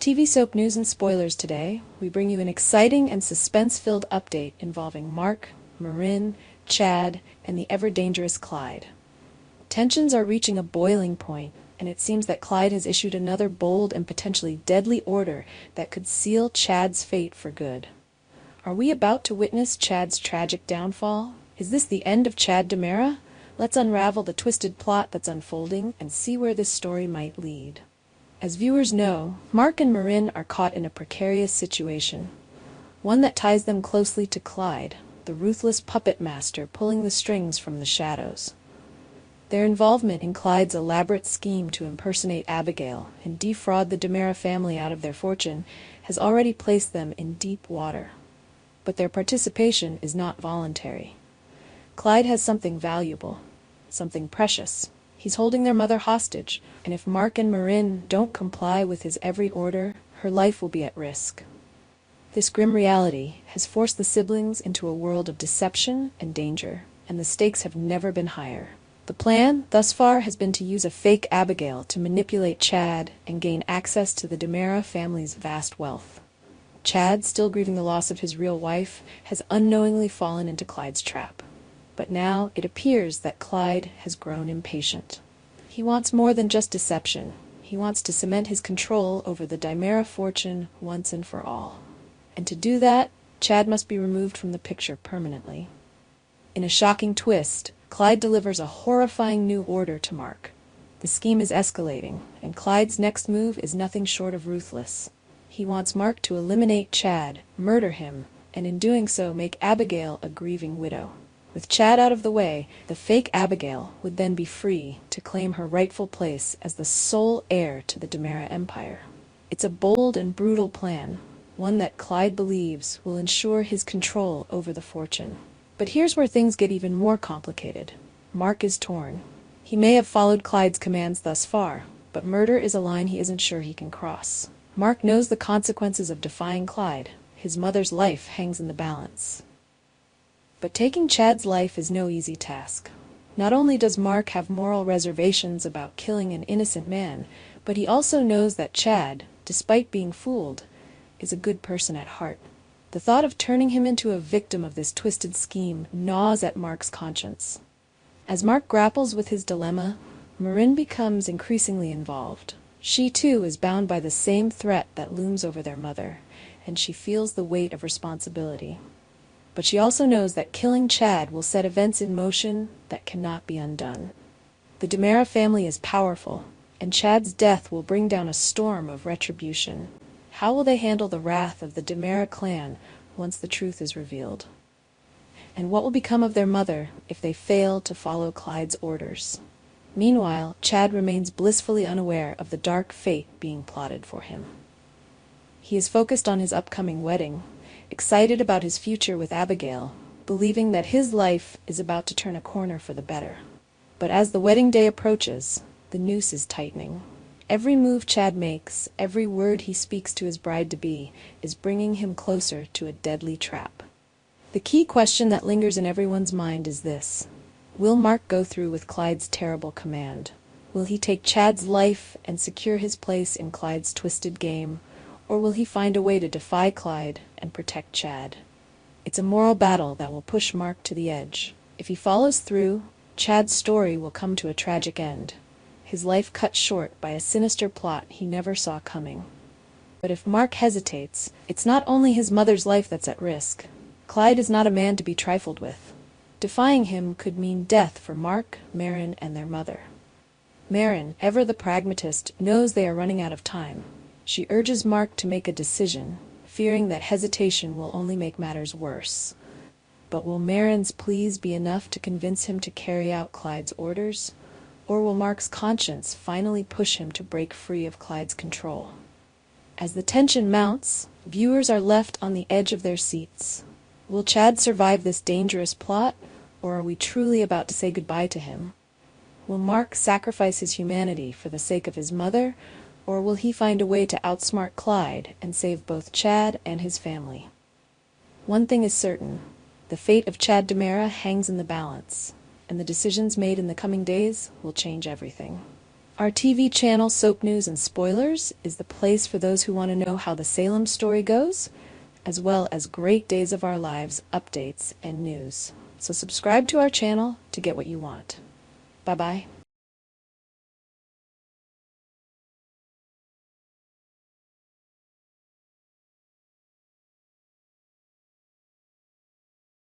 TV soap news and spoilers today, we bring you an exciting and suspense-filled update involving Mark, Marin, Chad, and the ever-dangerous Clyde. Tensions are reaching a boiling point, and it seems that Clyde has issued another bold and potentially deadly order that could seal Chad's fate for good. Are we about to witness Chad's tragic downfall? Is this the end of Chad DiMera? Let's unravel the twisted plot that's unfolding and see where this story might lead. As viewers know, Mark and Marin are caught in a precarious situation, one that ties them closely to Clyde, the ruthless puppet master pulling the strings from the shadows. Their involvement in Clyde's elaborate scheme to impersonate Abigail and defraud the DiMera family out of their fortune has already placed them in deep water. But their participation is not voluntary. Clyde has something valuable, something precious. He's holding their mother hostage, and if Mark and Marin don't comply with his every order, her life will be at risk. This grim reality has forced the siblings into a world of deception and danger, and the stakes have never been higher. The plan, thus far, has been to use a fake Abigail to manipulate Chad and gain access to the DiMera family's vast wealth. Chad, still grieving the loss of his real wife, has unknowingly fallen into Clyde's trap. But now it appears that Clyde has grown impatient. He wants more than just deception. He wants to cement his control over the DiMera fortune once and for all. And to do that, Chad must be removed from the picture permanently. In a shocking twist, Clyde delivers a horrifying new order to Mark. The scheme is escalating, and Clyde's next move is nothing short of ruthless. He wants Mark to eliminate Chad, murder him, and in doing so make Abigail a grieving widow. With Chad out of the way, the fake Abigail would then be free to claim her rightful place as the sole heir to the DiMera empire. It's a bold and brutal plan, one that Clyde believes will ensure his control over the fortune. But here's where things get even more complicated. Mark is torn. He may have followed Clyde's commands thus far, but murder is a line he isn't sure he can cross. Mark knows the consequences of defying Clyde. His mother's life hangs in the balance. But taking Chad's life is no easy task. Not only does Mark have moral reservations about killing an innocent man, but he also knows that Chad, despite being fooled, is a good person at heart. The thought of turning him into a victim of this twisted scheme gnaws at Mark's conscience. As Mark grapples with his dilemma, Marin becomes increasingly involved. She too is bound by the same threat that looms over their mother, and she feels the weight of responsibility. But she also knows that killing Chad will set events in motion that cannot be undone. The DiMera family is powerful, and Chad's death will bring down a storm of retribution. How will they handle the wrath of the DiMera clan once the truth is revealed? And what will become of their mother if they fail to follow Clyde's orders? Meanwhile, Chad remains blissfully unaware of the dark fate being plotted for him. He is focused on his upcoming wedding, excited about his future with Abigail, believing that his life is about to turn a corner for the better. But as the wedding day approaches, the noose is tightening. Every move Chad makes, every word he speaks to his bride-to-be, is bringing him closer to a deadly trap. The key question that lingers in everyone's mind is this: will Mark go through with Clyde's terrible command? Will he take Chad's life and secure his place in Clyde's twisted game? Or will he find a way to defy Clyde and protect Chad? It's a moral battle that will push Mark to the edge. If he follows through, Chad's story will come to a tragic end, his life cut short by a sinister plot he never saw coming. But if Mark hesitates, it's not only his mother's life that's at risk. Clyde is not a man to be trifled with. Defying him could mean death for Mark, Marin, and their mother. Marin, ever the pragmatist, knows they are running out of time. She urges Mark to make a decision, fearing that hesitation will only make matters worse. But will Marin's pleas be enough to convince him to carry out Clyde's orders? Or will Mark's conscience finally push him to break free of Clyde's control? As the tension mounts, viewers are left on the edge of their seats. Will Chad survive this dangerous plot, or are we truly about to say goodbye to him? Will Mark sacrifice his humanity for the sake of his mother, or will he find a way to outsmart Clyde and save both Chad and his family? One thing is certain: the fate of Chad DiMera hangs in the balance, and the decisions made in the coming days will change everything. Our TV channel, Soap News and Spoilers, is the place for those who want to know how the Salem story goes, as well as great Days of Our Lives updates and news. So subscribe to our channel to get what you want. Bye-bye.